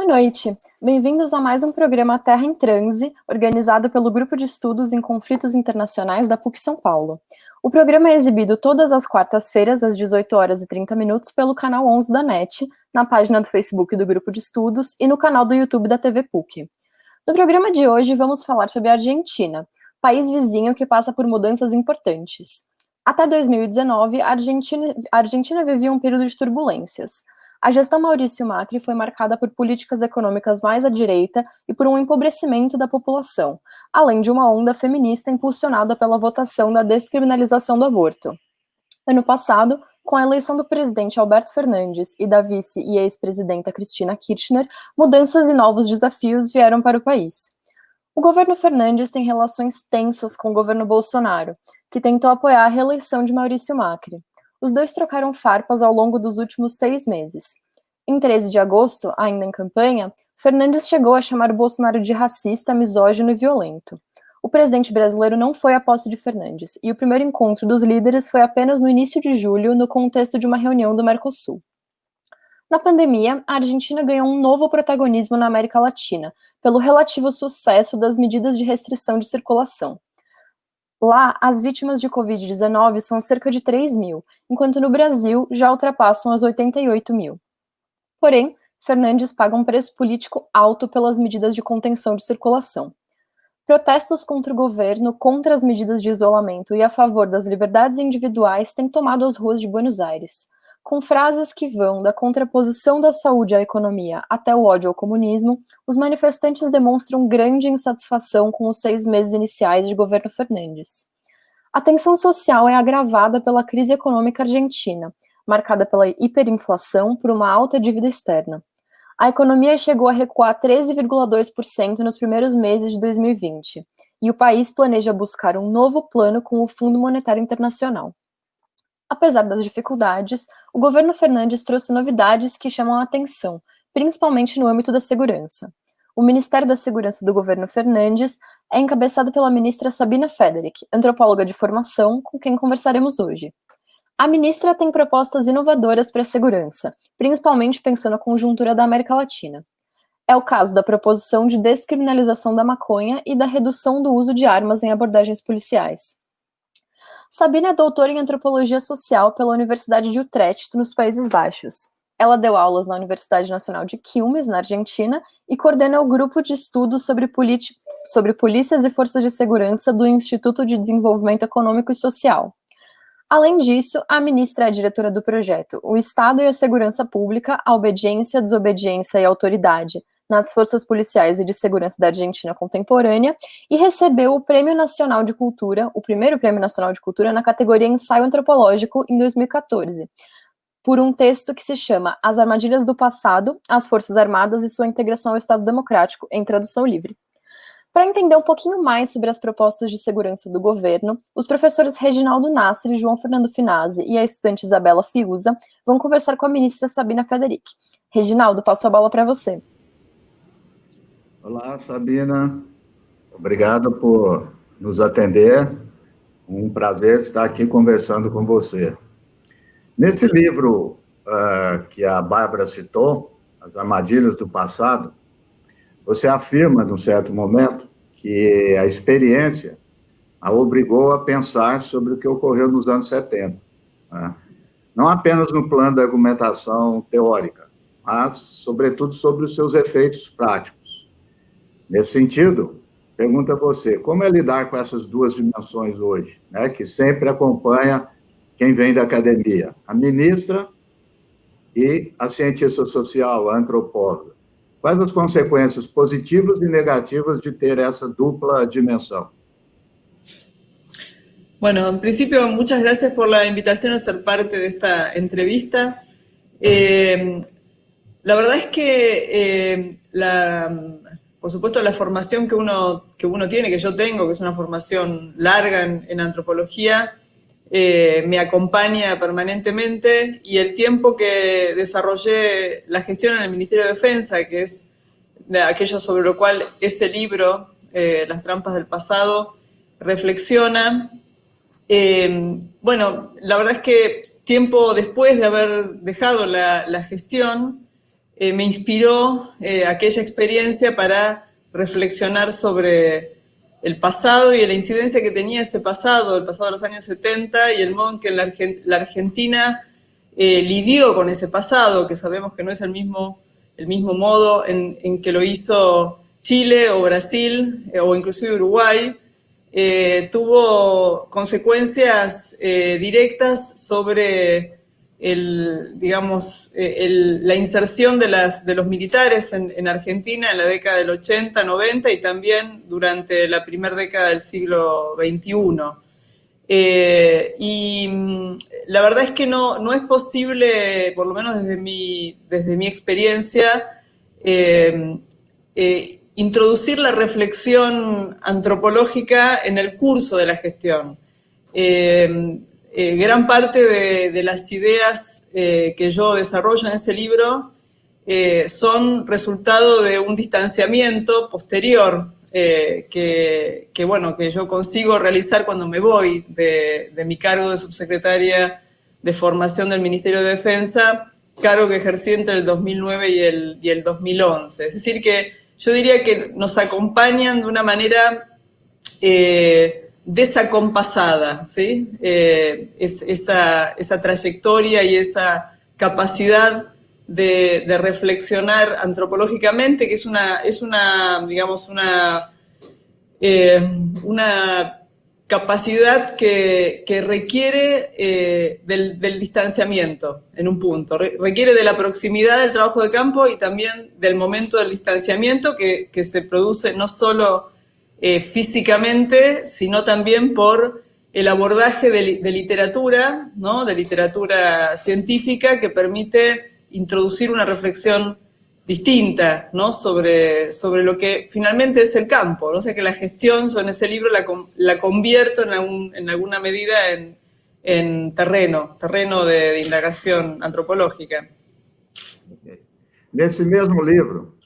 Boa noite. Bem-vindos a mais um programa Terra em Transe, organizado pelo Grupo de Estudos em Conflitos Internacionais da PUC São Paulo. O programa é exibido todas as quartas-feiras, às 18 horas e 30 minutos, pelo canal 11 da NET, na página do Facebook do Grupo de Estudos e no canal do YouTube da TV PUC. No programa de hoje, vamos falar sobre a Argentina, país vizinho que passa por mudanças importantes. Até 2019, a Argentina vivia um período de turbulências. A gestão Maurício Macri foi marcada por políticas econômicas mais à direita e por um empobrecimento da população, além de uma onda feminista impulsionada pela votação da descriminalização do aborto. Ano passado, com a eleição do presidente Alberto Fernandes e da vice e ex-presidenta Cristina Kirchner, mudanças e novos desafios vieram para o país. O governo Fernandes tem relações tensas com o governo Bolsonaro, que tentou apoiar a reeleição de Maurício Macri. Os dois trocaram farpas ao longo dos últimos 6 meses. Em 13 de agosto, ainda em campanha, Fernandes chegou a chamar o Bolsonaro de racista, misógino e violento. O presidente brasileiro não foi à posse de Fernandes, e o primeiro encontro dos líderes foi apenas no início de julho, no contexto de uma reunião do Mercosul. Na pandemia, a Argentina ganhou um novo protagonismo na América Latina, pelo relativo sucesso das medidas de restrição de circulação. Lá, as vítimas de Covid-19 são cerca de 3 mil, enquanto no Brasil já ultrapassam as 88 mil. Porém, Fernandes paga um preço político alto pelas medidas de contenção de circulação. Protestos contra o governo, contra as medidas de isolamento e a favor das liberdades individuais têm tomado as ruas de Buenos Aires. Com frases que vão da contraposição da saúde à economia até o ódio ao comunismo, os manifestantes demonstram grande insatisfação com os 6 meses iniciais de governo Fernandes. A tensão social é agravada pela crise econômica argentina, marcada pela hiperinflação por uma alta dívida externa. A economia chegou a recuar 13,2% nos primeiros meses de 2020, e o país planeja buscar um novo plano com o Fundo Monetário Internacional. Apesar das dificuldades, o governo Fernandes trouxe novidades que chamam a atenção, principalmente no âmbito da segurança. O Ministério da Segurança do governo Fernandes é encabeçado pela ministra Sabina Federici, antropóloga de formação, com quem conversaremos hoje. A ministra tem propostas inovadoras para a segurança, principalmente pensando a conjuntura da América Latina. É o caso da proposição de descriminalização da maconha e da redução do uso de armas em abordagens policiais. Sabina é doutora em Antropologia Social pela Universidade de Utrecht, nos Países Baixos. Ela deu aulas na Universidade Nacional de Quilmes, na Argentina, e coordena o grupo de estudos sobre polícias e forças de segurança do Instituto de Desenvolvimento Econômico e Social. Além disso, a ministra é diretora do projeto O Estado e a Segurança Pública, a Obediência, Desobediência e Autoridade nas Forças Policiais e de Segurança da Argentina Contemporânea, e recebeu o Prêmio Nacional de Cultura, o primeiro Prêmio Nacional de Cultura, na categoria Ensaio Antropológico, em 2014, por um texto que se chama As Armadilhas do Passado, as Forças Armadas e sua Integração ao Estado Democrático, em tradução livre. Para entender um pouquinho mais sobre as propostas de segurança do governo, os professores Reginaldo Nasser e João Fernando Finazzi e a estudante Isabela Fiuza vão conversar com a ministra Sabina Federici. Reginaldo, passo a bola para você. Olá, Sabina. Obrigado por nos atender. Um prazer estar aqui conversando com você. Nesse livro que a Bárbara citou, As Armadilhas do Passado, você afirma, num certo momento, que a experiência a obrigou a pensar sobre o que ocorreu nos anos 70. Né? Não apenas no plano da argumentação teórica, mas, sobretudo, sobre os seus efeitos práticos. Nesse sentido, pergunto a você, como é lidar com essas duas dimensões hoje, né, que sempre acompanha quem vem da academia, a ministra e a cientista social, a antropóloga? Quais as consecuencias positivas e negativas de ter essa dupla dimensão? Bueno, en principio, muchas gracias por la invitación a ser parte de esta entrevista. La verdad es que por supuesto, la formación que uno tiene, que yo tengo, que es una formación larga en antropología, me acompaña permanentemente, y el tiempo que desarrollé la gestión en el Ministerio de Defensa, que es de aquello sobre lo cual ese libro, Las Trampas del Pasado, reflexiona. Bueno, la verdad es que tiempo después de haber dejado la gestión, me inspiró aquella experiencia para reflexionar sobre el pasado y la incidencia que tenía ese pasado, el pasado de los años 70, y el modo en que la Argentina lidió con ese pasado, que sabemos que no es el mismo modo en que lo hizo Chile o Brasil o inclusive Uruguay. Tuvo consecuencias directas sobre la inserción de los militares en Argentina en la década del 80, 90 y también durante la primera década del siglo XXI. Y la verdad es que no es posible, por lo menos desde mi experiencia, introducir la reflexión antropológica en el curso de la gestión. Gran parte de las ideas que yo desarrollo en ese libro son resultado de un distanciamiento posterior que yo consigo realizar cuando me voy de mi cargo de subsecretaria de Formación del Ministerio de Defensa, cargo que ejercí entre el 2009 y el 2011. Es decir que yo diría que nos acompañan de una manera desacompasada, ¿sí? Esa trayectoria y esa capacidad de reflexionar antropológicamente, que es una capacidad que requiere del distanciamiento en un punto, requiere de la proximidad del trabajo de campo y también del momento del distanciamiento que se produce no solo físicamente, sino también por el abordaje de literatura, ¿no? De literatura científica que permite introducir una reflexión distinta, ¿no? sobre lo que finalmente es el campo, ¿no? O sea que la gestión, yo en ese libro la convierto en alguna medida en terreno de indagación antropológica. Okay. Nesse mesmo livro,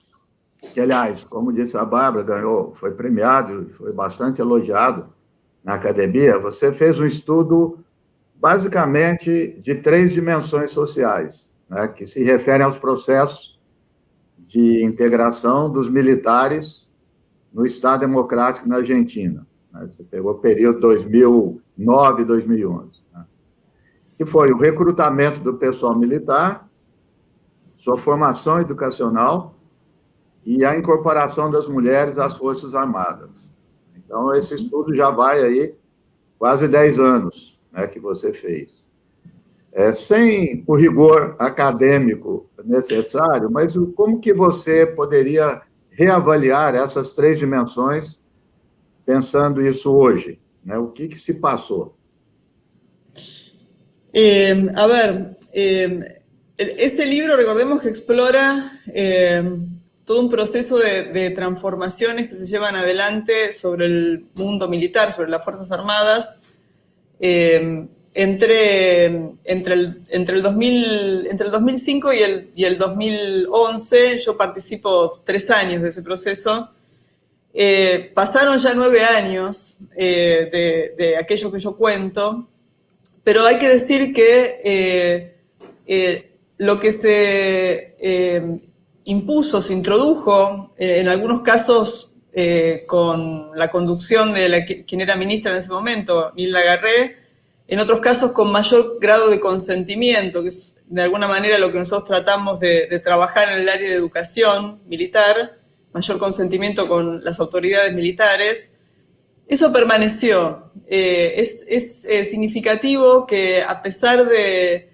que, aliás, como disse a Bárbara, foi premiado e foi bastante elogiado na academia, você fez um estudo basicamente de 3 dimensões sociais, né, que se referem aos processos de integração dos militares no Estado Democrático na Argentina. Você pegou o período 2009, 2011. Né? Que foi o recrutamento do pessoal militar, sua formação educacional e a incorporação das mulheres às Forças Armadas. Então, esse estudo já vai aí quase 10 anos, né, que você fez. Sem o rigor acadêmico necessário, mas como que você poderia reavaliar essas 3 dimensões, pensando isso hoje? Né? O que se passou? Ese libro, recordemos que explora todo un proceso de transformaciones que se llevan adelante sobre el mundo militar, sobre las Fuerzas Armadas, entre el 2005 y el 2011. Yo participo 3 años de ese proceso. Pasaron ya 9 años de aquello que yo cuento, pero hay que decir que lo que se impuso, se introdujo, en algunos casos con la conducción de quien era ministra en ese momento, Nilda Garré, en otros casos con mayor grado de consentimiento, que es de alguna manera lo que nosotros tratamos de trabajar en el área de educación militar, mayor consentimiento con las autoridades militares. Eso permaneció. Es significativo que a pesar de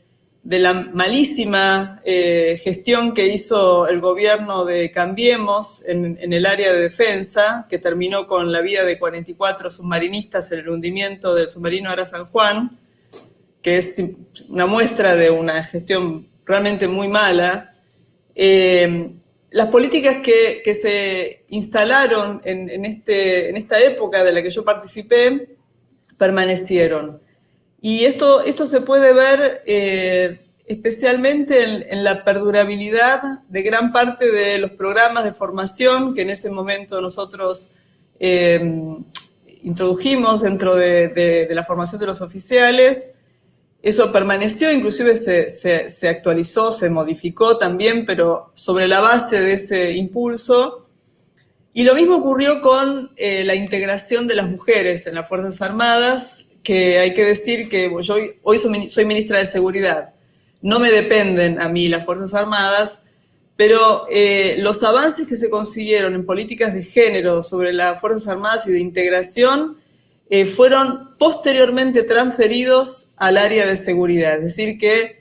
la malísima gestión que hizo el gobierno de Cambiemos en el área de defensa, que terminó con la vida de 44 submarinistas en el hundimiento del submarino Ara San Juan, que es una muestra de una gestión realmente muy mala, las políticas que se instalaron en esta época de la que yo participé permanecieron. Y esto se puede ver especialmente en la perdurabilidad de gran parte de los programas de formación que en ese momento nosotros introdujimos dentro de la formación de los oficiales, Eso permaneció, inclusive se actualizó, se modificó también, pero sobre la base de ese impulso. Y lo mismo ocurrió con la integración de las mujeres en las Fuerzas Armadas, que hay que decir que yo hoy soy ministra de Seguridad. No me dependen a mí las Fuerzas Armadas, pero los avances que se consiguieron en políticas de género sobre las Fuerzas Armadas y de integración fueron posteriormente transferidos al área de seguridad. Es decir, que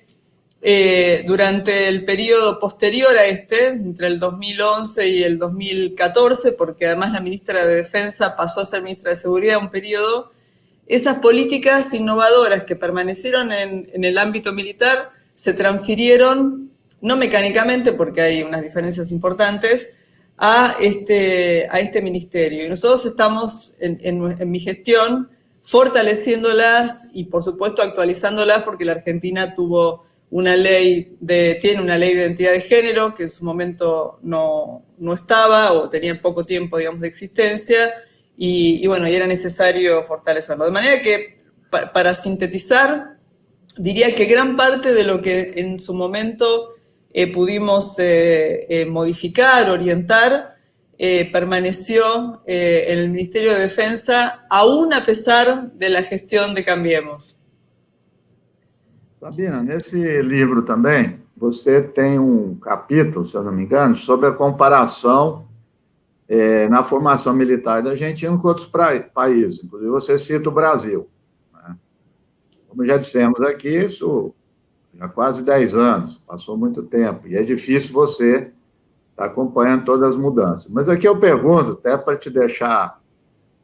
durante el periodo posterior a entre el 2011 y el 2014, porque además la ministra de Defensa pasó a ser ministra de Seguridad un periodo, esas políticas innovadoras que permanecieron en el ámbito militar se transfirieron, no mecánicamente, porque hay unas diferencias importantes, a este ministerio. Y nosotros estamos, en mi gestión, fortaleciéndolas y, por supuesto, actualizándolas, porque la Argentina tiene una ley de identidad de género que en su momento no estaba o tenía poco tiempo, digamos, de existencia, y bueno, y era necesario fortalecerlo. De manera que, para sintetizar, diría que gran parte de lo que en su momento pudimos modificar, orientar, permaneció en el Ministerio de Defensa, aún a pesar de la gestión de Cambiemos. Sabina, nesse livro também, você tem capítulo, se eu não me engano, sobre a comparação na formação militar da Argentina com outros países. Inclusive, você cita o Brasil. Né? Como já dissemos aqui, isso já há quase 10 anos, passou muito tempo, e é difícil você estar acompanhando todas as mudanças. Mas aqui eu pergunto, até para te deixar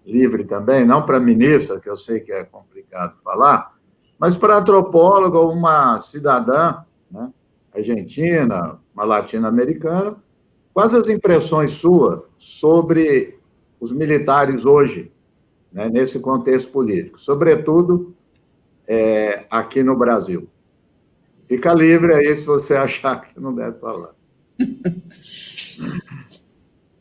livre também, não para a ministra, que eu sei que é complicado falar, mas para antropóloga ou uma cidadã, né, argentina, uma latino-americana, quais as impressões suas sobre os militares hoje, né, nesse contexto político, sobretudo aqui no Brasil? Fica livre aí se você achar que não deve falar.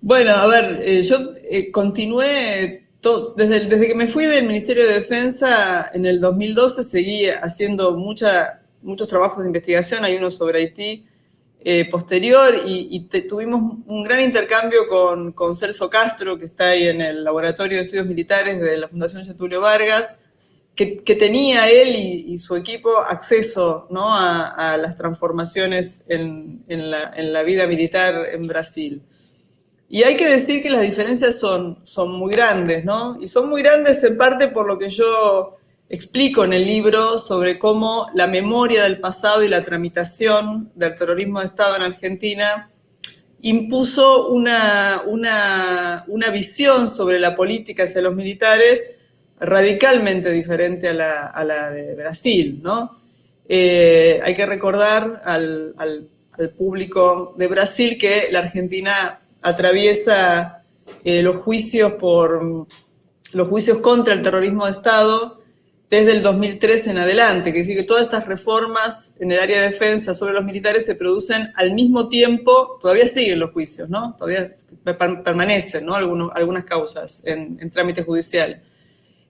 Bueno, a ver, yo continué, desde que me fui del Ministerio de Defensa en el 2012, seguí haciendo muchos trabajos de investigación, hay uno sobre Haití posterior, y tuvimos un gran intercambio con Celso Castro, que está ahí en el Laboratorio de Estudios Militares de la Fundación Getúlio Vargas, que tenía él y su equipo acceso, ¿no?, a las transformaciones en la vida militar en Brasil. Y hay que decir que las diferencias son muy grandes, ¿no? Y son muy grandes en parte por lo que yo explico en el libro sobre cómo la memoria del pasado y la tramitación del terrorismo de Estado en Argentina impuso una visión sobre la política hacia los militares radicalmente diferente a la de Brasil, ¿no? Hay que recordar al público de Brasil que la Argentina atraviesa los juicios contra el terrorismo de Estado desde el 2003 en adelante, que decir que todas estas reformas en el área de defensa sobre los militares se producen al mismo tiempo, todavía siguen los juicios, ¿no? Todavía permanecen, ¿no?, algunas causas en trámite judicial.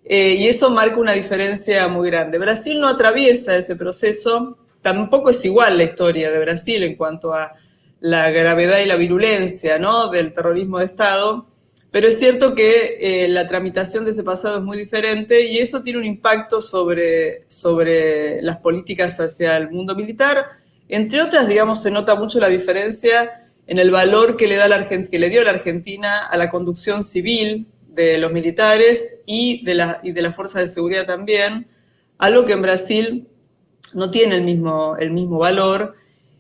Y eso marca una diferencia muy grande. Brasil no atraviesa ese proceso, tampoco es igual la historia de Brasil en cuanto a la gravedad y la virulencia, ¿no?, del terrorismo de Estado, pero es cierto que la tramitación de ese pasado es muy diferente y eso tiene un impacto sobre las políticas hacia el mundo militar. Entre otras, digamos, se nota mucho la diferencia en el valor que le dio la Argentina a la conducción civil de los militares y de las fuerzas de seguridad también, algo que en Brasil no tiene el mismo valor.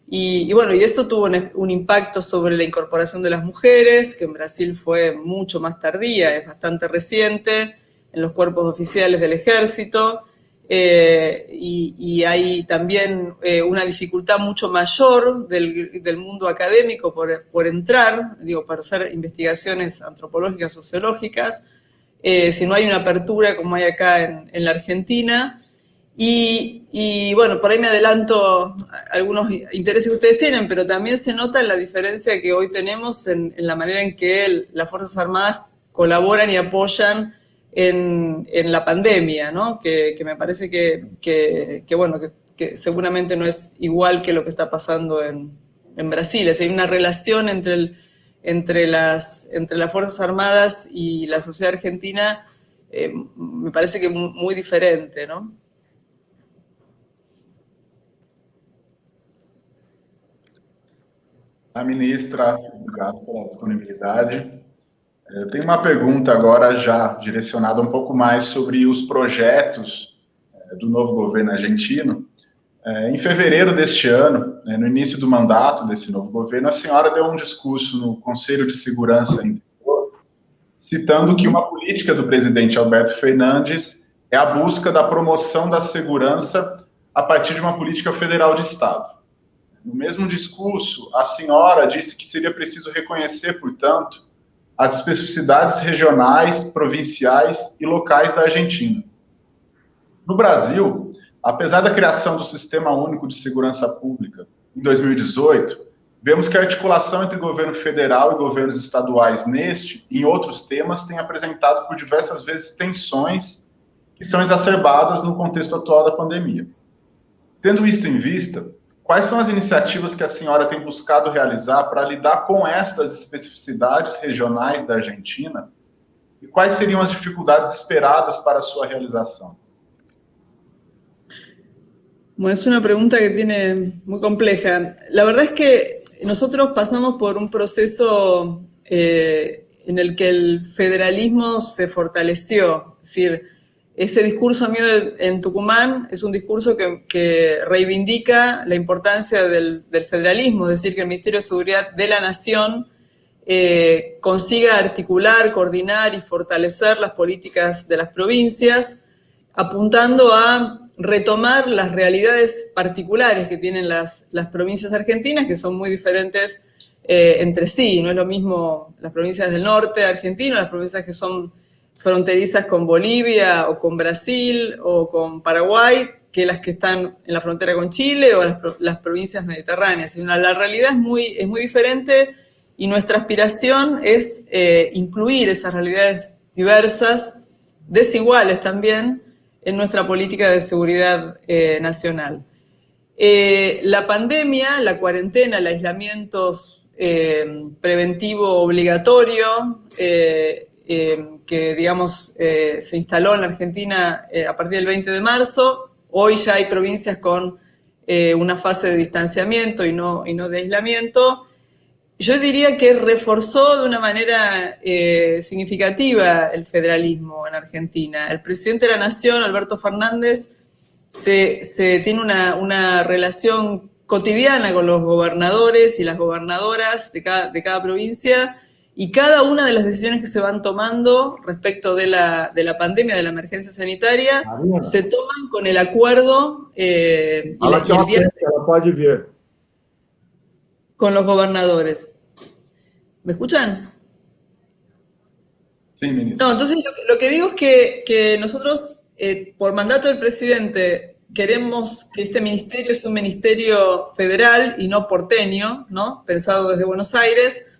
Y bueno, y eso tuvo un impacto sobre la incorporación de las mujeres, que en Brasil fue mucho más tardía, es bastante reciente, en los cuerpos oficiales del ejército, y hay también una dificultad mucho mayor del mundo académico por entrar, para hacer investigaciones antropológicas, sociológicas, si no hay una apertura como hay acá en la Argentina. Y bueno, por ahí me adelanto algunos intereses que ustedes tienen, pero también se nota la diferencia que hoy tenemos en la manera en que las Fuerzas Armadas colaboran y apoyan en la pandemia, ¿no? Que me parece bueno, que seguramente no es igual que lo que está pasando en Brasil. Es decir, hay una relación entre las Fuerzas Armadas y la sociedad argentina, me parece que muy diferente, ¿no? Ministra, obrigado pela disponibilidade. Eu tenho uma pergunta agora já direcionada um pouco mais sobre os projetos do novo governo argentino. Em fevereiro deste ano, no início do mandato desse novo governo, a senhora deu um discurso no Conselho de Segurança Interior, citando que uma política do presidente Alberto Fernandes é a busca da promoção da segurança a partir de uma política federal de Estado. No mesmo discurso, a senhora disse que seria preciso reconhecer, portanto, as especificidades regionais, provinciais e locais da Argentina. No Brasil, apesar da criação do Sistema Único de Segurança Pública em 2018, vemos que a articulação entre governo federal e governos estaduais neste e em outros temas tem apresentado por diversas vezes tensões que são exacerbadas no contexto atual da pandemia. Tendo isso em vista, quais são as iniciativas que a senhora tem buscado realizar para lidar com estas especificidades regionais da Argentina e quais seriam as dificuldades esperadas para a sua realização? Bueno, es una pregunta que tiene muy compleja. La verdad es que nosotros pasamos por un proceso en el que el federalismo se fortaleció. Es decir, ese discurso mío en Tucumán es un discurso que reivindica la importancia del federalismo, es decir, que el Ministerio de Seguridad de la Nación consiga articular, coordinar y fortalecer las políticas de las provincias, apuntando a retomar las realidades particulares que tienen las provincias argentinas, que son muy diferentes entre sí. No es lo mismo las provincias del norte argentino, las provincias que son fronterizas con Bolivia o con Brasil o con Paraguay, que las que están en la frontera con Chile o las provincias mediterráneas. La realidad es muy diferente y nuestra aspiración es incluir esas realidades diversas, desiguales también, en nuestra política de seguridad nacional. La pandemia, la cuarentena, el aislamiento preventivo obligatorio, que digamos se instaló en la Argentina a partir del 20 de marzo, hoy ya hay provincias con una fase de distanciamiento y no de aislamiento. Yo diría que reforzó de una manera significativa el federalismo en Argentina. El presidente de la Nación, Alberto Fernández, tiene una relación cotidiana con los gobernadores y las gobernadoras de cada provincia, y cada una de las decisiones que se van tomando respecto de la pandemia, de la emergencia sanitaria, se toman con el acuerdo con los gobernadores. ¿Me escuchan? Sí, ministro. No, entonces lo que digo es que nosotros, por mandato del presidente, queremos que este ministerio es un ministerio federal y no porteño, ¿no? Pensado desde Buenos Aires.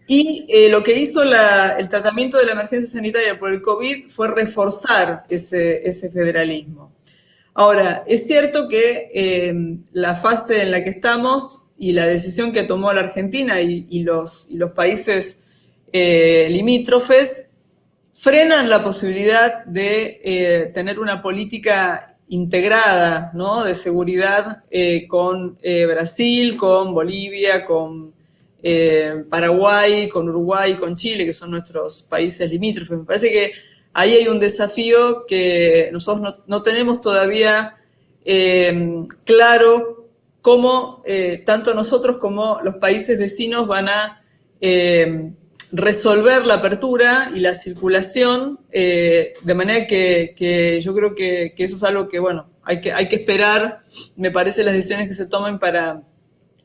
Y lo que hizo el tratamiento de la emergencia sanitaria por el COVID fue reforzar ese federalismo. Ahora, es cierto que la fase en la que estamos y la decisión que tomó la Argentina y los países limítrofes frenan la posibilidad de tener una política integrada, ¿no?, de seguridad con Brasil, con Bolivia, con Paraguay, con Uruguay, con Chile, que son nuestros países limítrofes. Me parece que ahí hay un desafío que nosotros no tenemos todavía claro cómo tanto nosotros como los países vecinos van a resolver la apertura y la circulación, de manera que yo creo que eso es algo que, bueno, hay que esperar, me parece, las decisiones que se tomen para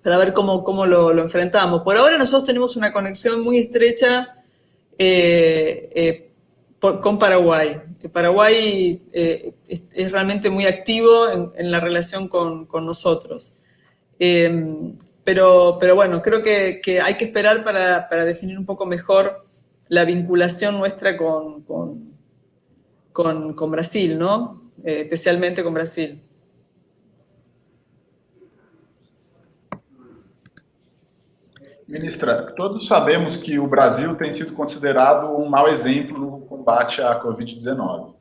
ver cómo lo enfrentamos. Por ahora nosotros tenemos una conexión muy estrecha con Paraguay. Paraguay es realmente muy activo en la relación con nosotros. Pero bueno, creo que hay que esperar para definir un poco mejor la vinculación nuestra con con Brasil, ¿no? Especialmente con Brasil. Ministra, todos sabemos que o Brasil tem sido considerado um mau exemplo no combate à Covid-19,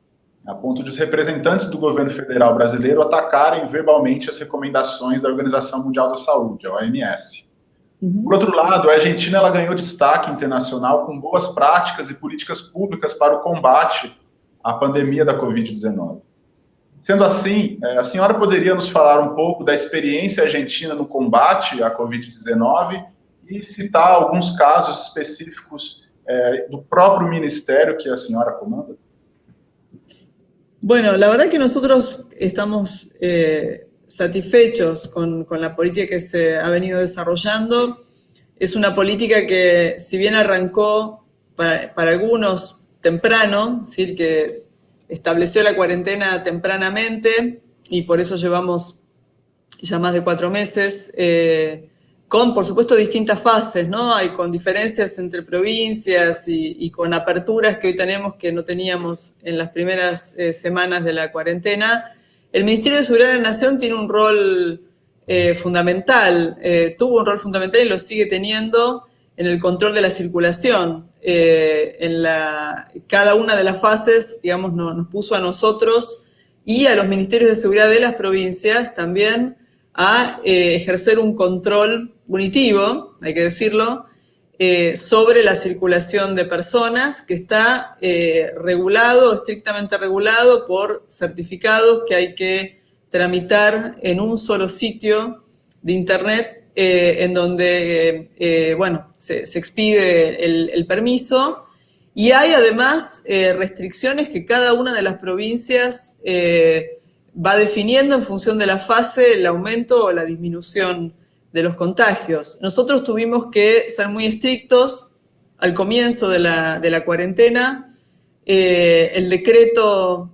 a ponto de os representantes do governo federal brasileiro atacarem verbalmente as recomendações da Organização Mundial da Saúde, a OMS. Por outro lado, a Argentina ela ganhou destaque internacional com boas práticas e políticas públicas para o combate à pandemia da Covid-19. Sendo assim, a senhora poderia nos falar um pouco da experiência argentina no combate à Covid-19 e citar alguns casos específicos do próprio ministério que a senhora comanda? Bueno, la verdad que nosotros estamos satisfechos con la política que se ha venido desarrollando. Es una política que, si bien arrancó para algunos temprano, es decir, que estableció la cuarentena tempranamente y por eso llevamos ya más de 4 meses, con, por supuesto, distintas fases, ¿no? Hay con diferencias entre provincias y con aperturas que hoy tenemos que no teníamos en las primeras semanas de la cuarentena. El Ministerio de Seguridad de la Nación tiene un rol fundamental, tuvo un rol fundamental y lo sigue teniendo en el control de la circulación. Cada una de las fases, digamos, nos puso a nosotros y a los ministerios de seguridad de las provincias también a ejercer un control punitivo, hay que decirlo, sobre la circulación de personas, que está regulado, estrictamente regulado por certificados que hay que tramitar en un solo sitio de internet, en donde, bueno, se expide el permiso, y hay además restricciones que cada una de las provincias va definiendo en función de la fase, el aumento o la disminución de los contagios. Nosotros tuvimos que ser muy estrictos al comienzo de la cuarentena. El decreto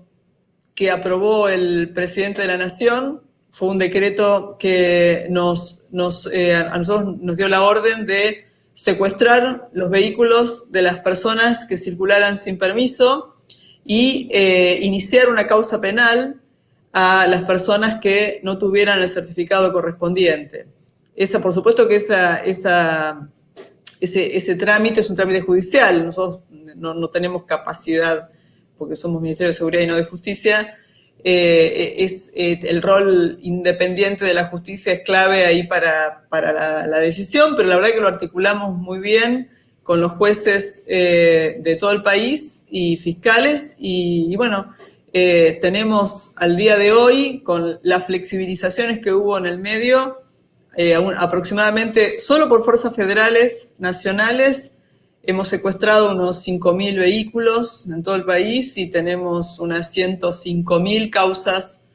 que aprobó el presidente de la Nación fue un decreto que a nosotros nos dio la orden de secuestrar los vehículos de las personas que circularan sin permiso y iniciar una causa penal a las personas que no tuvieran el certificado correspondiente. Por supuesto que ese trámite es un trámite judicial. Nosotros no tenemos capacidad, porque somos Ministerio de Seguridad y no de Justicia. El rol independiente de la justicia es clave ahí para la decisión, pero la verdad que lo articulamos muy bien con los jueces de todo el país y fiscales, y bueno, tenemos al día de hoy, con las flexibilizaciones que hubo en el medio, aproximadamente, solo por fuerzas federales nacionales, hemos secuestrado unos 5.000 vehículos en todo el país y tenemos unas 105.000 causas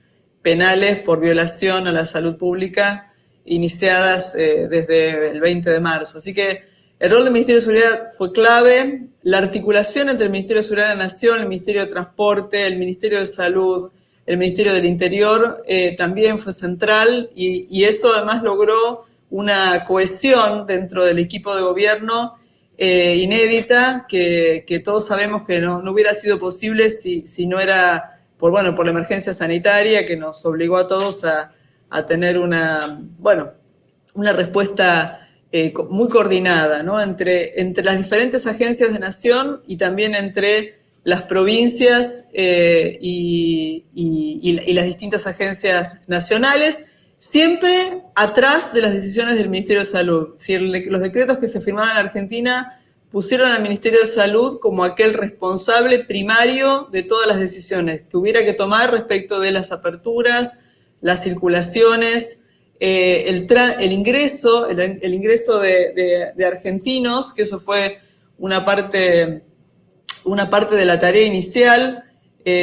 penales por violación a la salud pública iniciadas desde el 20 de marzo. Así que el rol del Ministerio de Seguridad fue clave. La articulación entre el Ministerio de Seguridad de la Nación, el Ministerio de Transporte, el Ministerio de Salud, el Ministerio del Interior también fue central, y eso además logró una cohesión dentro del equipo de gobierno inédita, que todos sabemos que no hubiera sido posible si no era por la emergencia sanitaria, que nos obligó a todos a tener una respuesta muy coordinada, ¿no? entre las diferentes agencias de Nación y también entre las provincias y las distintas agencias nacionales, siempre atrás de las decisiones del Ministerio de Salud. Si los decretos que se firmaron en Argentina pusieron al Ministerio de Salud como aquel responsable primario de todas las decisiones que hubiera que tomar respecto de las aperturas, las circulaciones, el ingreso de argentinos, que eso fue una parte de la tarea inicial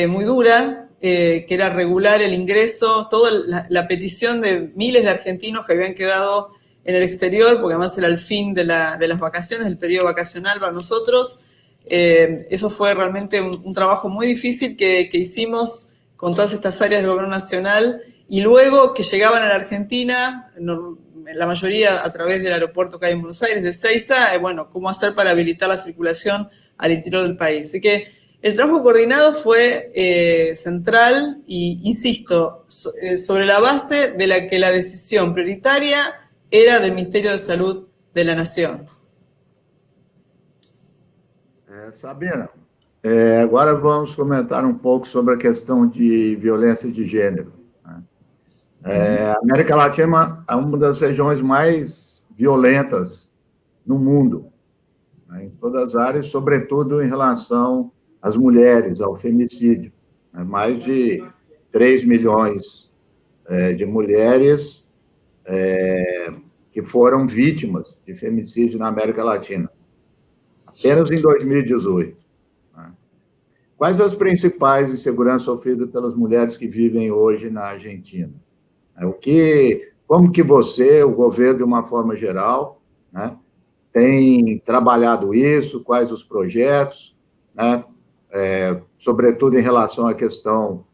muy dura, que era regular el ingreso, toda la petición de miles de argentinos que habían quedado en el exterior, porque además era el fin de las vacaciones, del periodo vacacional para nosotros. Eso fue realmente un trabajo muy difícil que hicimos con todas estas áreas del gobierno nacional, y luego que llegaban a la Argentina, la mayoría a través del aeropuerto que hay en Buenos Aires, de Ezeiza, cómo hacer para habilitar la circulación al interior del país. Así que El trabajo coordinado fue central y, insisto, sobre la base de la que la decisión prioritaria era del Ministerio de Salud de la Nación. Sabina, agora vamos comentar pouco sobre a questão de violência de gênero. A América Latina é uma das regiões mais violentas no mundo, em todas as áreas, sobretudo em relação às mulheres, ao feminicídio. Mais de 3 milhões de mulheres que foram vítimas de feminicídio na América Latina, apenas em 2018. Quais as principais inseguranças sofridas pelas mulheres que vivem hoje na Argentina? Como que você, o governo de uma forma geral, né, tem trabalhado isso? Quais os projetos, né, sobretudo em relação à questão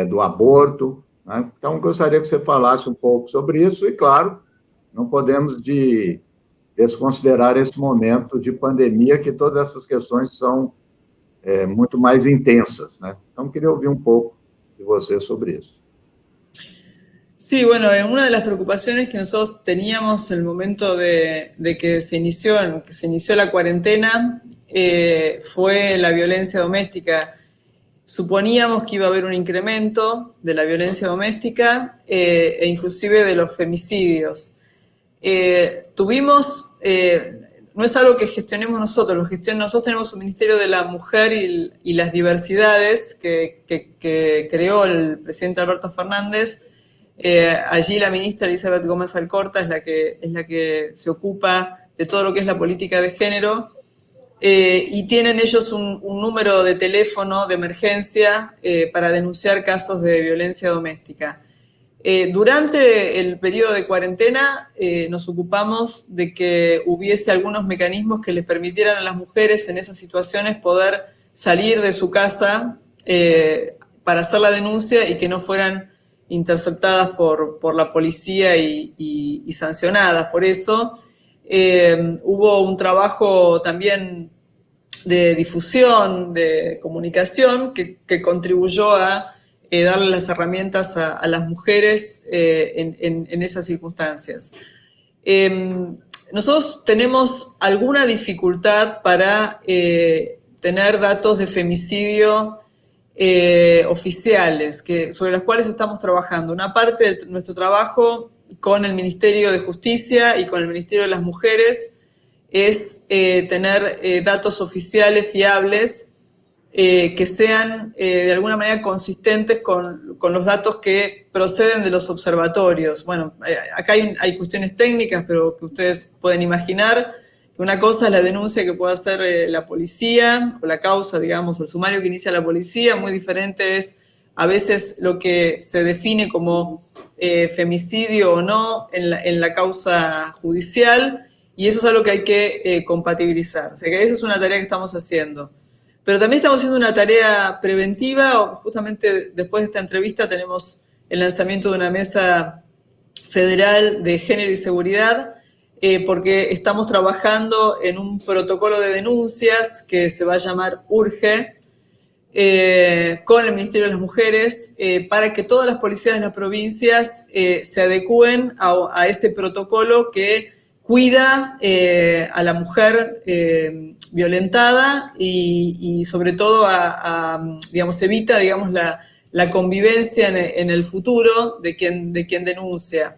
do aborto, né? Então, gostaria que você falasse um pouco sobre isso e, claro, não podemos desconsiderar esse momento de pandemia, que todas essas questões são muito mais intensas, né? Então, queria ouvir un poco de você sobre eso. Sí, bueno, una de las preocupaciones que nosotros teníamos en el momento de que se inició la cuarentena fue la violencia doméstica. Suponíamos que iba a haber un incremento de la violencia doméstica e inclusive de los femicidios. No es algo que gestionemos nosotros, nosotros tenemos un Ministerio de la Mujer y las Diversidades que creó el presidente Alberto Fernández. Allí la ministra Elizabeth Gómez Alcorta es la que se ocupa de todo lo que es la política de género, y tienen ellos un número de teléfono de emergencia para denunciar casos de violencia doméstica. Durante el periodo de cuarentena nos ocupamos de que hubiese algunos mecanismos que les permitieran a las mujeres en esas situaciones poder salir de su casa para hacer la denuncia y que no fueran interceptadas por la policía y sancionadas. Por eso hubo un trabajo también de difusión, de comunicación, que contribuyó a darle las herramientas a las mujeres en esas circunstancias. Nosotros tenemos alguna dificultad para tener datos de femicidio oficiales, sobre los cuales estamos trabajando. Una parte de nuestro trabajo con el Ministerio de Justicia y con el Ministerio de las Mujeres es tener datos oficiales fiables que sean de alguna manera consistentes con los datos que proceden de los observatorios. Bueno, acá hay cuestiones técnicas, pero que ustedes pueden imaginar que una cosa es la denuncia que puede hacer la policía, o la causa, digamos, o el sumario que inicia la policía. Muy diferente es a veces lo que se define como femicidio o no en la causa judicial, y eso es algo que hay que compatibilizar. O sea que esa es una tarea que estamos haciendo. Pero también estamos haciendo una tarea preventiva. Justamente después de esta entrevista tenemos el lanzamiento de una mesa federal de género y seguridad, porque estamos trabajando en un protocolo de denuncias que se va a llamar URGE, con el Ministerio de las Mujeres, para que todas las policías de las provincias se adecúen a ese protocolo que cuida a la mujer violentada y sobre todo digamos, evita, digamos, la convivencia en el futuro de quien denuncia.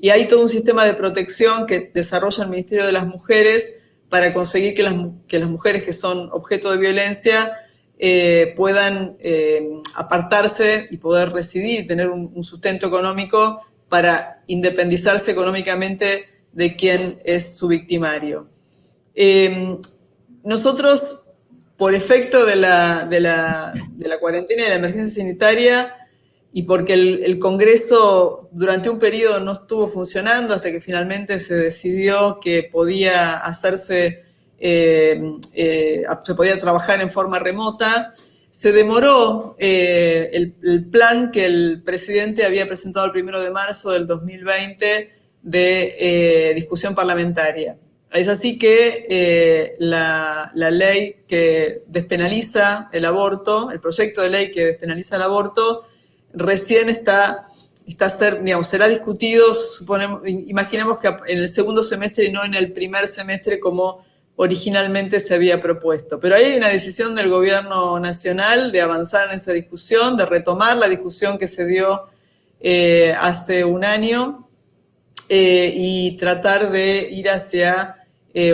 Y hay todo un sistema de protección que desarrolla el Ministerio de las Mujeres para conseguir que las mujeres que son objeto de violencia puedan apartarse y poder residir, tener un sustento económico para independizarse económicamente de quien es su victimario. Nosotros, por efecto de la cuarentena y de la emergencia sanitaria, y porque el Congreso durante un periodo no estuvo funcionando hasta que finalmente se decidió que podía hacerse, se podía trabajar en forma remota, se demoró el plan que el presidente había presentado el 1 de marzo del 2020 de discusión parlamentaria. Es así que la ley que despenaliza el aborto, el proyecto de ley que despenaliza el aborto, recién será discutido, imaginemos que en el segundo semestre y no en el primer semestre como originalmente se había propuesto. Pero ahí hay una decisión del gobierno nacional de avanzar en esa discusión, de retomar la discusión que se dio hace un año y tratar de ir hacia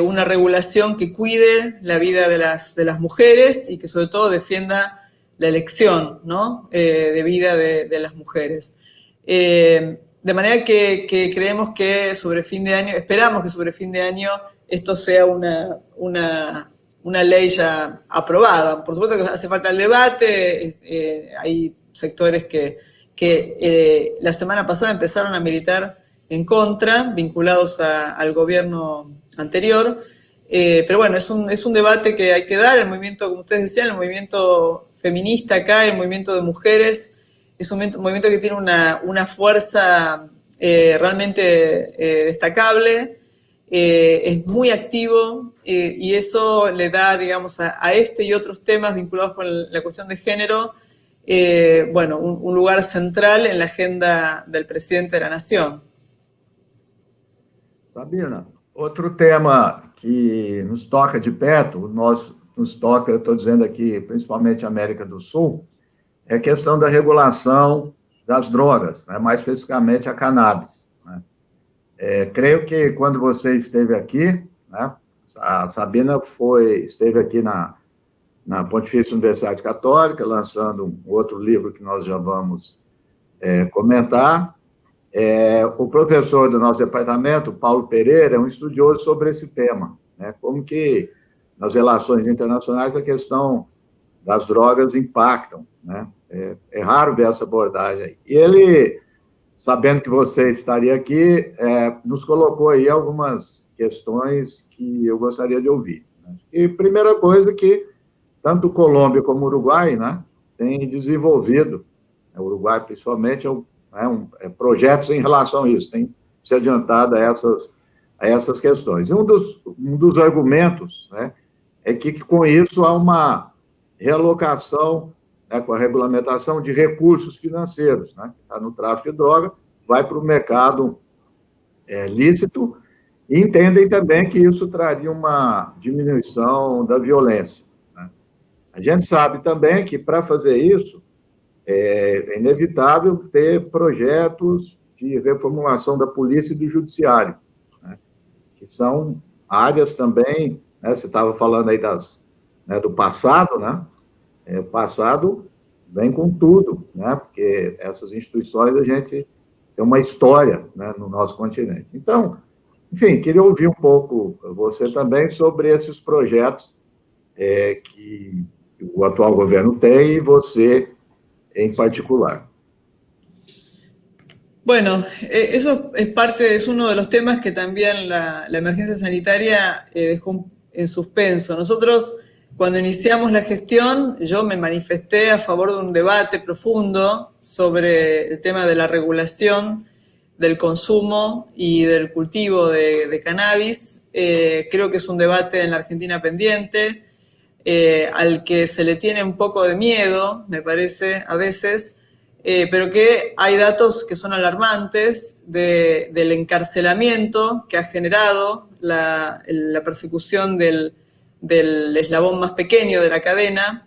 una regulación que cuide la vida de las mujeres y que sobre todo defienda la elección, ¿no? De vida de las mujeres. De manera que creemos que sobre fin de año, esperamos que sobre fin de año esto sea una ley ya aprobada. Por supuesto que hace falta el debate, hay sectores que la semana pasada empezaron a militar en contra, vinculados al gobierno anterior, pero bueno, es un debate que hay que dar. El movimiento, como ustedes decían, el movimiento feminista acá, el movimiento de mujeres, es un movimiento que tiene una fuerza realmente destacable, es muy activo y eso le da, digamos, a este y otros temas vinculados con la cuestión de género, bueno, un lugar central en la agenda del presidente de la Nación. Sabina, outro tema que nos toca de perto, nos toca, eu estou dizendo aqui, principalmente a América do Sul, é a questão da regulação das drogas, né? Mais especificamente a cannabis. Né? Creio que quando você esteve aqui, né, a Sabina esteve aqui na Pontifícia Universidade Católica, lançando um outro livro que nós já vamos comentar. O professor do nosso departamento, Paulo Pereira, é um estudioso sobre esse tema, né? Como que nas relações internacionais a questão das drogas impactam, né? É raro ver essa abordagem aí. E ele, sabendo que você estaria aqui, nos colocou aí algumas questões que eu gostaria de ouvir, né? E primeira coisa que tanto Colômbia como Uruguai, né, têm desenvolvido, o Uruguai principalmente, projetos em relação a isso, tem se adiantado a essas questões. E um dos argumentos, né, é que com isso há uma realocação, né, com a regulamentação de recursos financeiros, né, que está no tráfico de droga, vai para o mercado lícito, e entendem também que isso traria uma diminuição da violência. Né. A gente sabe também que, para fazer isso, é inevitável ter projetos de reformulação da polícia e do judiciário, né, que são áreas também, né, você estava falando aí do passado, né, o passado vem com tudo, né, porque essas instituições a gente tem uma história, né, no nosso continente. Então, enfim, queria ouvir um pouco você também sobre esses projetos que o atual governo tem e você en particular. Bueno, eso es uno de los temas que también la emergencia sanitaria dejó en suspenso. Nosotros, cuando iniciamos la gestión, yo me manifesté a favor de un debate profundo sobre el tema de la regulación del consumo y del cultivo de cannabis. Creo que es un debate en la Argentina pendiente, al que se le tiene un poco de miedo, me parece, a veces, pero que hay datos que son alarmantes del encarcelamiento que ha generado la persecución del eslabón más pequeño de la cadena,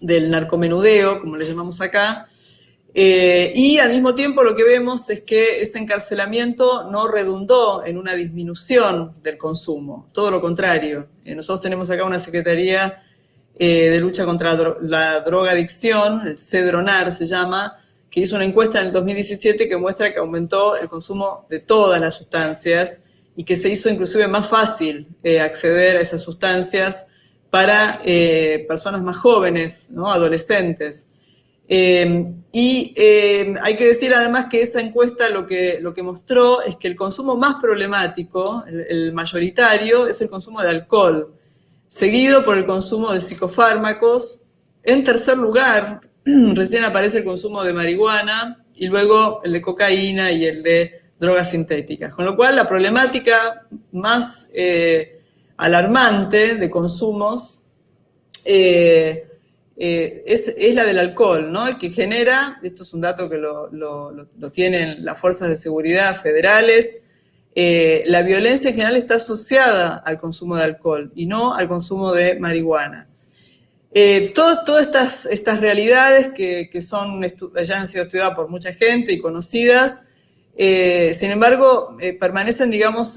del narcomenudeo, como le llamamos acá, y al mismo tiempo lo que vemos es que ese encarcelamiento no redundó en una disminución del consumo, todo lo contrario. Nosotros tenemos acá una Secretaría de Lucha contra la Drogadicción, el CEDRONAR se llama, que hizo una encuesta en el 2017 que muestra que aumentó el consumo de todas las sustancias y que se hizo inclusive más fácil acceder a esas sustancias para personas más jóvenes, ¿no? Adolescentes. Hay que decir además que esa encuesta lo que mostró es que el consumo más problemático, el mayoritario, es el consumo de alcohol, seguido por el consumo de psicofármacos. En tercer lugar, recién aparece el consumo de marihuana y luego el de cocaína y el de drogas sintéticas. Con lo cual, la problemática más alarmante de consumos es la del alcohol, ¿no? Y que genera, esto es un dato que lo tienen las fuerzas de seguridad federales, la violencia en general está asociada al consumo de alcohol y no al consumo de marihuana. Todas estas realidades que ya han sido estudiadas por mucha gente y conocidas, sin embargo, permanecen, digamos,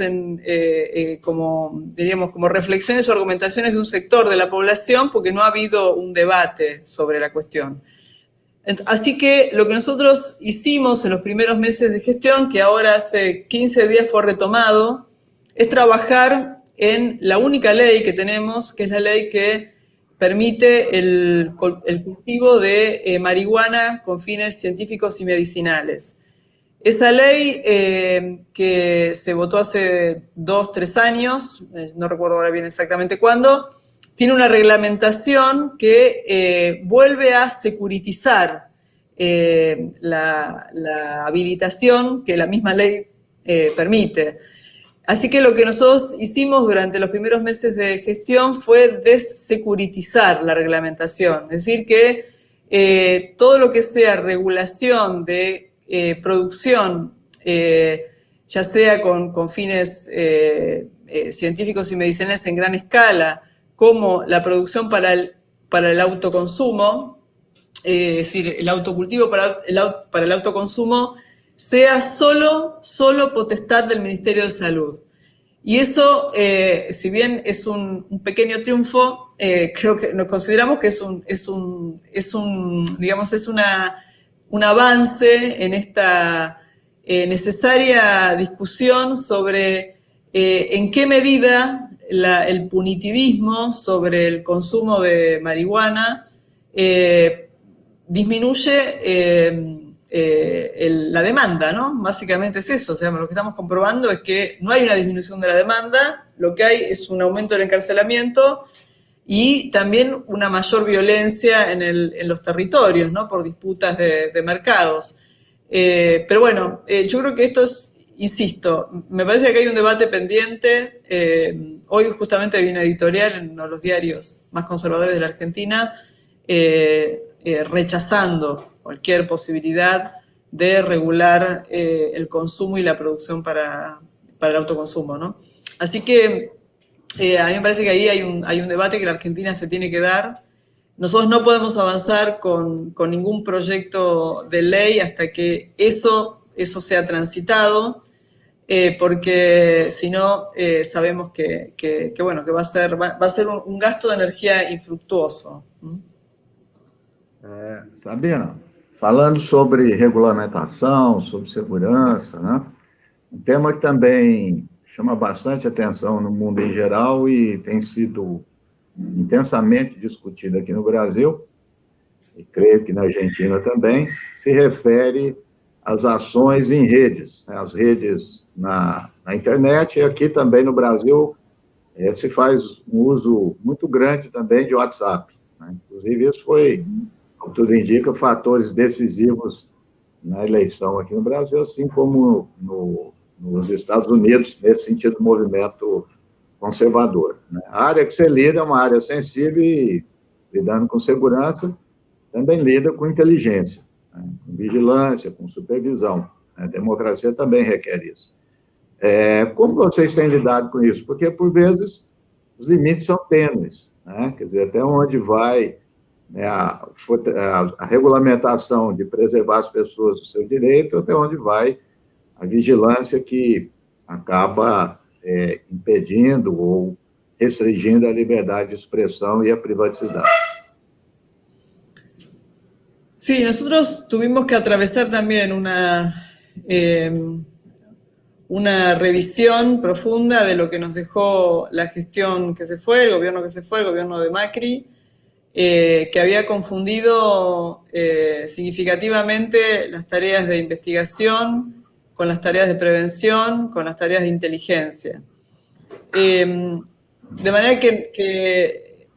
como reflexiones o argumentaciones de un sector de la población porque no ha habido un debate sobre la cuestión. Así que lo que nosotros hicimos en los primeros meses de gestión, que ahora hace 15 días fue retomado, es trabajar en la única ley que tenemos, que es la ley que permite el cultivo de marihuana con fines científicos y medicinales. Esa ley que se votó hace 2, 3 años, no recuerdo ahora bien exactamente cuándo, tiene una reglamentación que vuelve a securitizar la habilitación que la misma ley permite. Así que lo que nosotros hicimos durante los primeros meses de gestión fue desecuritizar la reglamentación, es decir, que todo lo que sea regulación de producción, ya sea con fines científicos y medicinales en gran escala, como la producción para el autoconsumo, es decir, el autocultivo para el autoconsumo, sea solo potestad del Ministerio de Salud. Y eso, si bien es un pequeño triunfo, creo que nos consideramos que es un avance en esta necesaria discusión sobre en qué medida el punitivismo sobre el consumo de marihuana disminuye la demanda, ¿no? Básicamente es eso, o sea, lo que estamos comprobando es que no hay una disminución de la demanda, lo que hay es un aumento del encarcelamiento y también una mayor violencia en los territorios, ¿no? Por disputas de mercados. Pero bueno, yo creo que esto es, insisto, me parece que hay un debate pendiente. Hoy justamente vi una editorial en uno de los diarios más conservadores de la Argentina rechazando cualquier posibilidad de regular el consumo y la producción para el autoconsumo, ¿no? Así que a mí me parece que ahí hay un debate que la Argentina se tiene que dar. Nosotros no podemos avanzar con ningún proyecto de ley hasta que eso sea transitado, porque si no, sabemos que va a ser un gasto de energía infructuoso. Sabina, falando sobre regulamentação, sobre segurança, né? Um tema que também chama bastante atenção no mundo em geral e tem sido intensamente discutido aqui no Brasil, e creio que na Argentina também, se refere às ações em redes, né? As redes na internet, e aqui também no Brasil se faz um uso muito grande também de WhatsApp, né? Inclusive, isso foi, como tudo indica, fatores decisivos na eleição aqui no Brasil, assim como nos Estados Unidos, nesse sentido do movimento conservador, né? A área que você lida é uma área sensível e, lidando com segurança, também lida com inteligência, né? Com vigilância, com supervisão. A democracia também requer isso. Como vocês têm lidado com isso? Porque, por vezes, os limites são tênues, né? Quer dizer, até onde vai, né, a regulamentação de preservar as pessoas do seu direito, até onde vai a vigilância que acaba impedindo ou restringindo a liberdade de expressão y a privacidad. Sí, nosotros tuvimos que atravesar también una revisión profunda de lo que nos dejó la gestión que se fue, el gobierno que se fue, el gobierno de Macri, que había confundido significativamente las tareas de investigación con las tareas de prevención, con las tareas de inteligencia. De manera que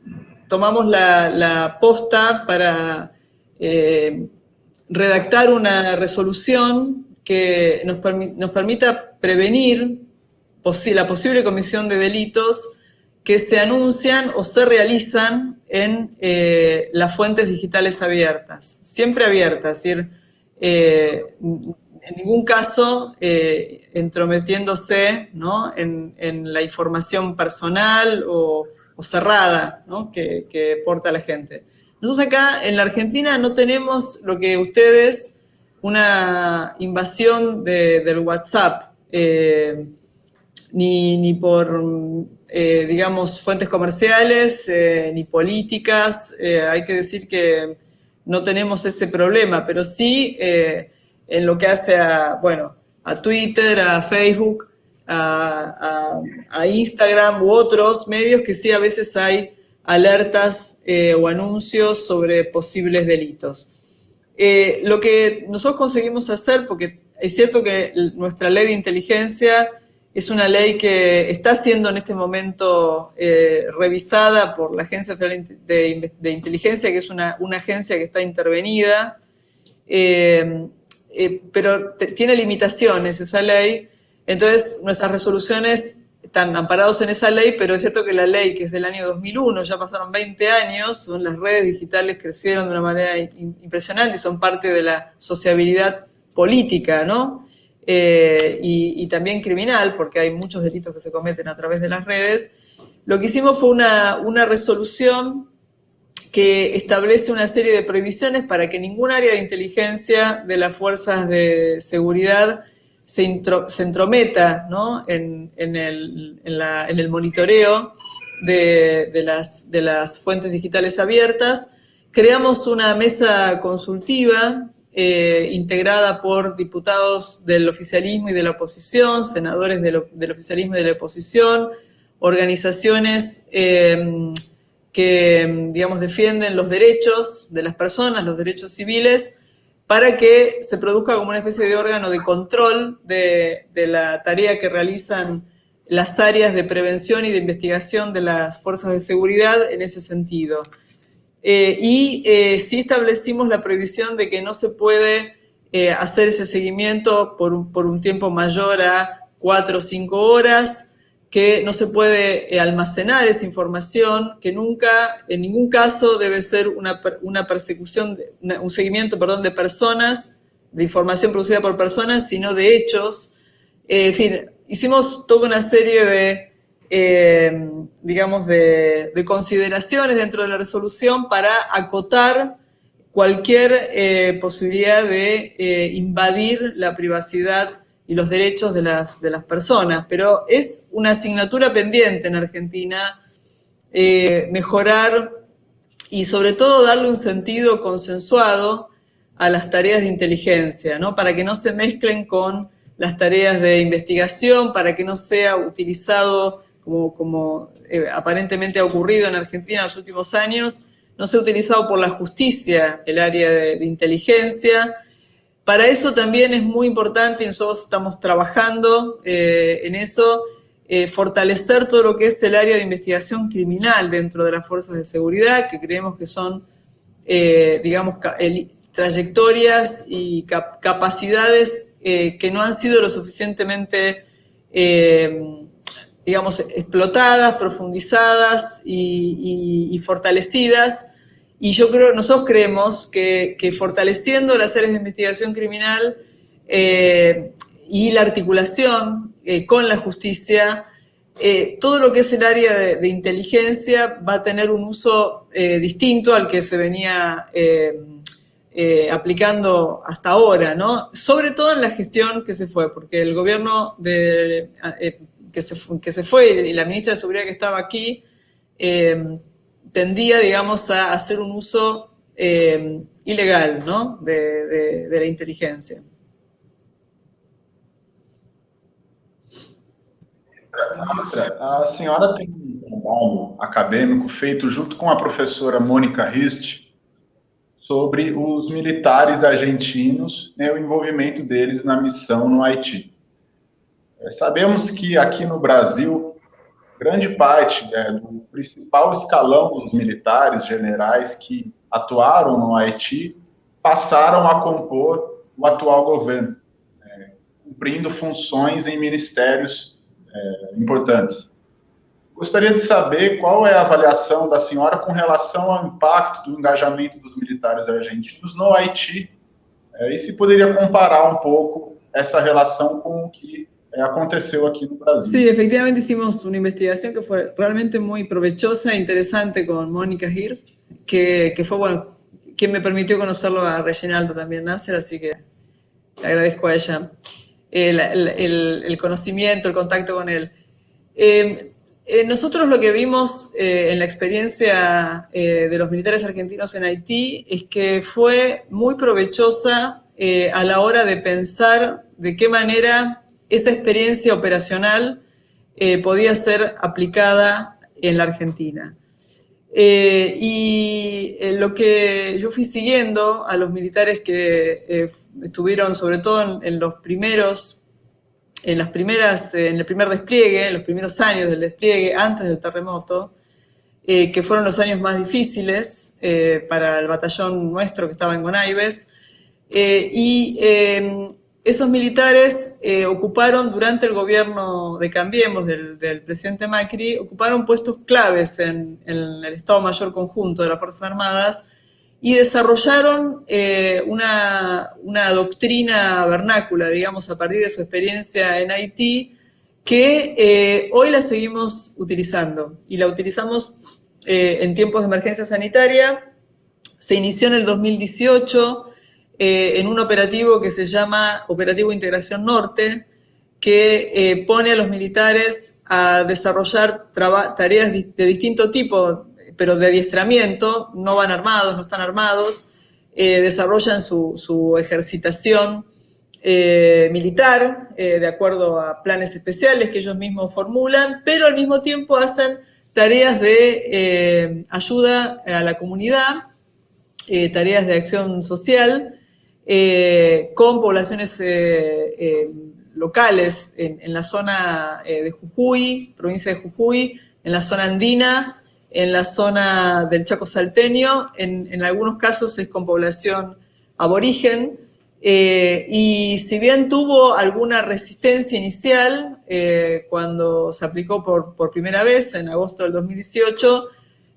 tomamos la posta para redactar una resolución que nos permita prevenir la posible comisión de delitos que se anuncian o se realizan en las fuentes digitales abiertas, siempre abiertas, es decir, en ningún caso entrometiéndose, ¿no?, en la información personal o cerrada, ¿no?, que porta la gente. Nosotros acá en la Argentina no tenemos lo que ustedes, una invasión del WhatsApp, ni por, digamos, fuentes comerciales, ni políticas. Hay que decir que no tenemos ese problema, pero sí en lo que hace a Twitter, a Facebook, a Instagram u otros medios, que sí a veces hay alertas o anuncios sobre posibles delitos. Lo que nosotros conseguimos hacer, porque es cierto que nuestra ley de inteligencia es una ley que está siendo en este momento revisada por la Agencia Federal de Inteligencia, que es una agencia que está intervenida, pero tiene limitaciones esa ley. Entonces nuestras resoluciones están amparados en esa ley, pero es cierto que la ley, que es del año 2001, ya pasaron 20 años, las redes digitales crecieron de una manera impresionante y son parte de la sociabilidad política, ¿no? Y también criminal, porque hay muchos delitos que se cometen a través de las redes. Lo que hicimos fue una resolución que establece una serie de prohibiciones para que ningún área de inteligencia de las fuerzas de seguridad se entrometa, ¿no?, en el monitoreo de las fuentes digitales abiertas. Creamos una mesa consultiva integrada por diputados del oficialismo y de la oposición, senadores del oficialismo y de la oposición, organizaciones que, digamos, defienden los derechos de las personas, los derechos civiles, para que se produzca como una especie de órgano de control de la tarea que realizan las áreas de prevención y de investigación de las fuerzas de seguridad en ese sentido. Sí establecimos la prohibición de que no se puede hacer ese seguimiento por un tiempo mayor a 4 o 5 horas, que no se puede almacenar esa información, que nunca, en ningún caso, debe ser una persecución, un seguimiento, perdón, de personas, de información producida por personas, sino de hechos. En fin, hicimos toda una serie de, digamos, de consideraciones dentro de la resolución para acotar cualquier posibilidad de invadir la privacidad y los derechos de las personas, pero es una asignatura pendiente en Argentina mejorar y sobre todo darle un sentido consensuado a las tareas de inteligencia, ¿no?, para que no se mezclen con las tareas de investigación, para que no sea utilizado como aparentemente ha ocurrido en Argentina en los últimos años, no sea utilizado por la justicia el área de inteligencia. Para eso también es muy importante, y nosotros estamos trabajando en eso, fortalecer todo lo que es el área de investigación criminal dentro de las fuerzas de seguridad, que creemos que son, digamos, trayectorias y capacidades que no han sido lo suficientemente, digamos, explotadas, profundizadas y fortalecidas. Y nosotros creemos que fortaleciendo las áreas de investigación criminal y la articulación con la justicia, todo lo que es el área de inteligencia va a tener un uso distinto al que se venía aplicando hasta ahora, ¿no? Sobre todo en la gestión que se fue, porque el gobierno que se fue y la ministra de Seguridad que estaba aquí tendía, digamos, a hacer un uso ilegal, ¿no?, de la inteligencia. A senhora tem um trabalho acadêmico feito junto com a professora Mônica Rist sobre os militares argentinos, né, o envolvimento deles na missão no Haiti. Sabemos que aqui no Brasil, grande parte do principal escalão dos militares generais que atuaram no Haiti passaram a compor o atual governo. cumprindo funções em ministérios importantes. Gostaria de saber qual é a avaliação da senhora com relação ao impacto do engajamento dos militares argentinos no Haiti, e se poderia comparar um pouco essa relação com o que aconteceu aquí en Brasil. Sí, efectivamente hicimos una investigación que fue realmente muy provechosa e interesante con Mónica Hirst, que fue, bueno, quien me permitió conocerlo a Reginaldo también, Nasser, así que le agradezco a ella el conocimiento, el contacto con él. Nosotros lo que vimos en la experiencia de los militares argentinos en Haití es que fue muy provechosa a la hora de pensar de qué manera esa experiencia operacional podía ser aplicada en la Argentina. Lo que yo fui siguiendo a los militares que estuvieron, sobre todo en el primer despliegue, en los primeros años del despliegue, antes del terremoto, que fueron los años más difíciles para el batallón nuestro que estaba en Gonaives, esos militares ocuparon durante el gobierno de Cambiemos del presidente Macri, ocuparon puestos claves en el Estado Mayor Conjunto de las Fuerzas Armadas y desarrollaron una doctrina vernácula, digamos, a partir de su experiencia en Haití, que hoy la seguimos utilizando y la utilizamos en tiempos de emergencia sanitaria. Se inició en el 2018 en un operativo que se llama Operativo Integración Norte, que pone a los militares a desarrollar tareas de distinto tipo, pero de adiestramiento, no van armados, no están armados, desarrollan su ejercitación militar, de acuerdo a planes especiales que ellos mismos formulan, pero al mismo tiempo hacen tareas de ayuda a la comunidad, tareas de acción social, con poblaciones locales en la zona de Jujuy, provincia de Jujuy, en la zona andina, en la zona del Chaco salteño, en algunos casos es con población aborigen, y si bien tuvo alguna resistencia inicial cuando se aplicó por primera vez en agosto del 2018,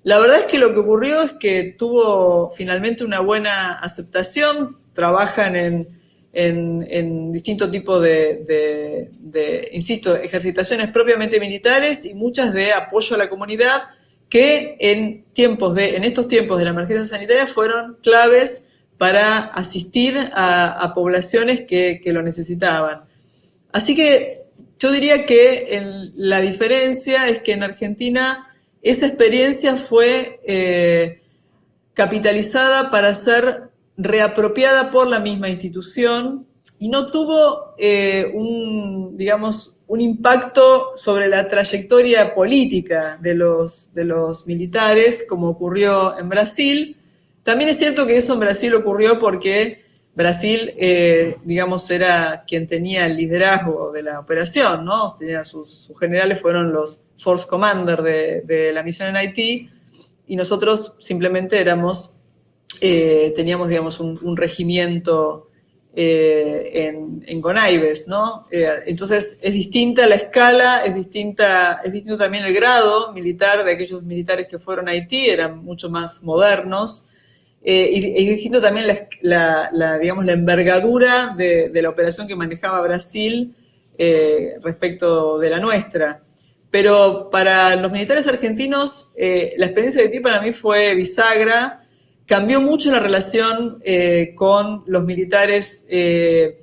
la verdad es que lo que ocurrió es que tuvo finalmente una buena aceptación. Trabajan en distintos tipos de, insisto, ejercitaciones propiamente militares y muchas de apoyo a la comunidad que en estos tiempos de la emergencia sanitaria fueron claves para asistir a poblaciones que lo necesitaban. Así que yo diría que la diferencia es que en Argentina esa experiencia fue capitalizada para ser reapropiada por la misma institución y no tuvo un impacto sobre la trayectoria política de los militares, como ocurrió en Brasil. También es cierto que eso en Brasil ocurrió porque Brasil, era quien tenía el liderazgo de la operación, ¿no? Sus generales fueron los Force Commander de la misión en Haití y nosotros simplemente teníamos, digamos, un regimiento en Gonaives, ¿no? Entonces es distinta la escala, es distinto también el grado militar de aquellos militares que fueron a Haití, eran mucho más modernos, y es distinto también la envergadura de la operación que manejaba Brasil respecto de la nuestra. Pero para los militares argentinos, la experiencia de Haití para mí fue bisagra. Cambió mucho la relación con los militares de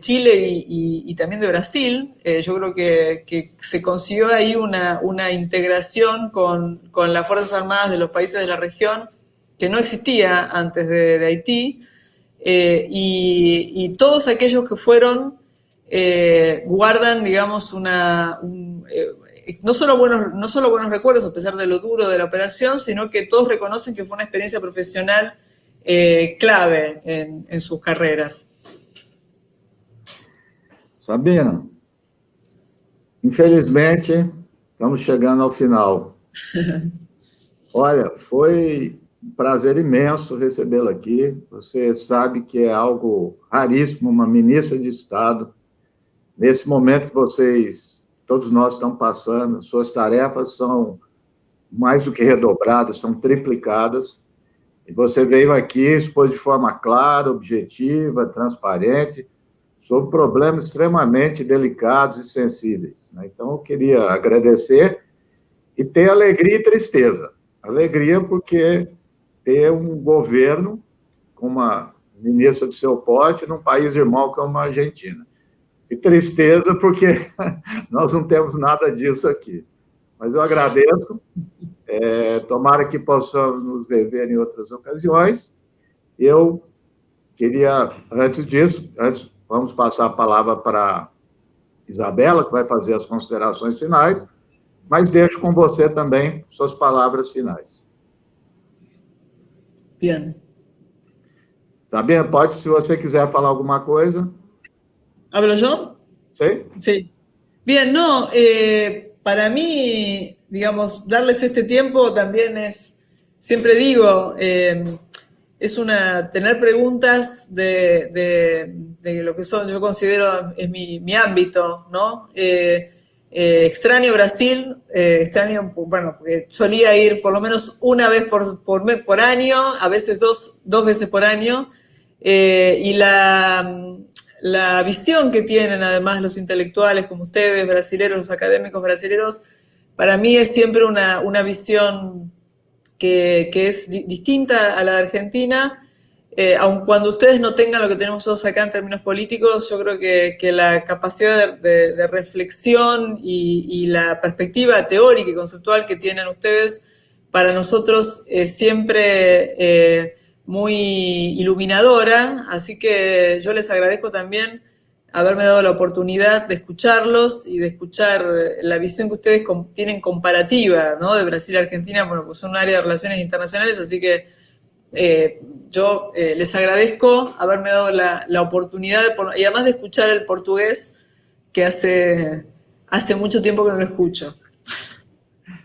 Chile y también de Brasil. Yo creo que se consiguió ahí una integración con las Fuerzas Armadas de los países de la región que no existía antes de Haití. Y todos aquellos que fueron guardan, digamos, no solo buenos recuerdos a pesar de lo duro de la operación, sino que todos reconocen que fue una experiencia profesional clave en sus carreras. Sabina, infelizmente, estamos chegando ao final. Olha, foi um prazer imenso recebê-la aqui. Você sabe que é algo raríssimo, uma ministra de Estado. Nesse momento que vocês, todos nós estamos passando, suas tarefas são mais do que redobradas, são triplicadas. E você veio aqui, expôs de forma clara, objetiva, transparente, sobre problemas extremamente delicados e sensíveis. Então, eu queria agradecer e ter alegria e tristeza. Alegria porque ter um governo com uma ministra do seu porte num país irmão como a Argentina. E tristeza porque nós não temos nada disso aqui. Mas eu agradeço. Tomara que possamos nos rever em outras ocasiões. Eu queria, antes disso, vamos passar a palavra para Isabela, que vai fazer as considerações finais, mas deixo com você também suas palavras finais. Bien. Sabina, pode, se você quiser falar alguma coisa. ¿Hablo yo? Sí. Sí. Bien, no, para mí, digamos, darles este tiempo también es, siempre digo, tener preguntas de lo que son, yo considero, es mi ámbito, ¿no? Extraño Brasil, bueno, porque solía ir por lo menos una vez por año, a veces dos veces por año, y la visión que tienen además los intelectuales como ustedes, brasileros, los académicos brasileros, para mí es siempre una visión que es distinta a la de Argentina, aun cuando ustedes no tengan lo que tenemos nosotros acá en términos políticos, yo creo que la capacidad de reflexión y la perspectiva teórica y conceptual que tienen ustedes para nosotros es siempre muy iluminadora, así que yo les agradezco también haberme dado la oportunidad de escucharlos y de escuchar la visión que ustedes tienen comparativa, ¿no? De Brasil y Argentina, bueno, pues son un área de relaciones internacionales, así que yo les agradezco haberme dado la oportunidad y además de escuchar el portugués, que hace mucho tiempo que no lo escucho.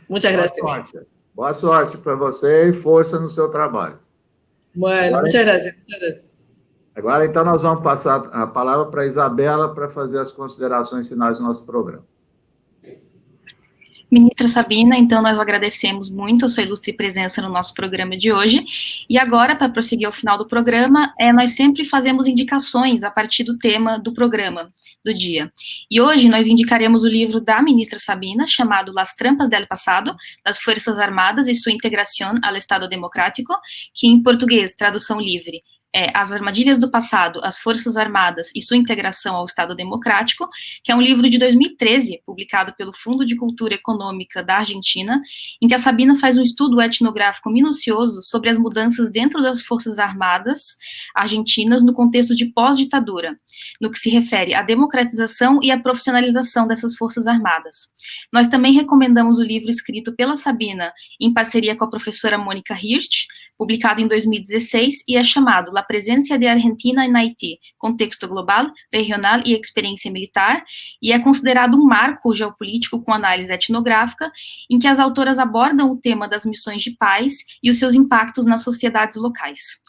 Muchas gracias. Boa sorte para você e força no seu trabalho. Bueno, muchas gracias. Agora, então, nós vamos passar a palavra para a Isabela para fazer as considerações finais do nosso programa. Ministra Sabina, então nós agradecemos muito a sua ilustre presença no nosso programa de hoje, e agora, para prosseguir ao final do programa, nós sempre fazemos indicações a partir do tema do programa do dia, e hoje nós indicaremos o livro da ministra Sabina, chamado Las Trampas del Pasado, das Forças Armadas e sua integração ao Estado Democrático, que em português, tradução livre, As Armadilhas do Passado, as Forças Armadas e sua Integração ao Estado Democrático, que é um livro de 2013, publicado pelo Fundo de Cultura Econômica da Argentina, em que a Sabina faz um estudo etnográfico minucioso sobre as mudanças dentro das Forças Armadas argentinas no contexto de pós-ditadura, no que se refere à democratização e à profissionalização dessas Forças Armadas. Nós também recomendamos o livro escrito pela Sabina, em parceria com a professora Mônica Hirsch, publicado em 2016, e é chamado La Presencia de Argentina en Haití, Contexto Global, Regional e Experiência Militar, e é considerado um marco geopolítico com análise etnográfica, em que as autoras abordam o tema das missões de paz e os seus impactos nas sociedades locais.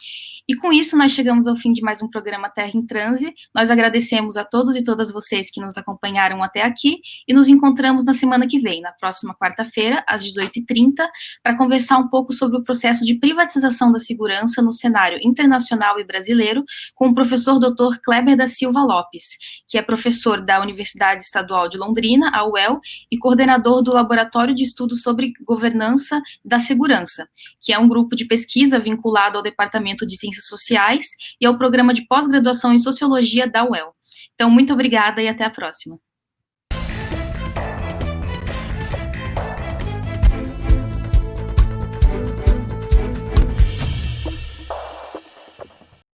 E com isso, nós chegamos ao fim de mais um programa Terra em Transe. Nós agradecemos a todos e todas vocês que nos acompanharam até aqui e nos encontramos na semana que vem, na próxima quarta-feira, às 18h30, para conversar um pouco sobre o processo de privatização da segurança no cenário internacional e brasileiro com o professor Dr. Kleber da Silva Lopes, que é professor da Universidade Estadual de Londrina, a UEL, e coordenador do Laboratório de Estudos sobre Governança da Segurança, que é um grupo de pesquisa vinculado ao Departamento de Ciências Sociais e ao Programa de Pós-Graduação em Sociologia da UEL. Então, muito obrigada e até a próxima.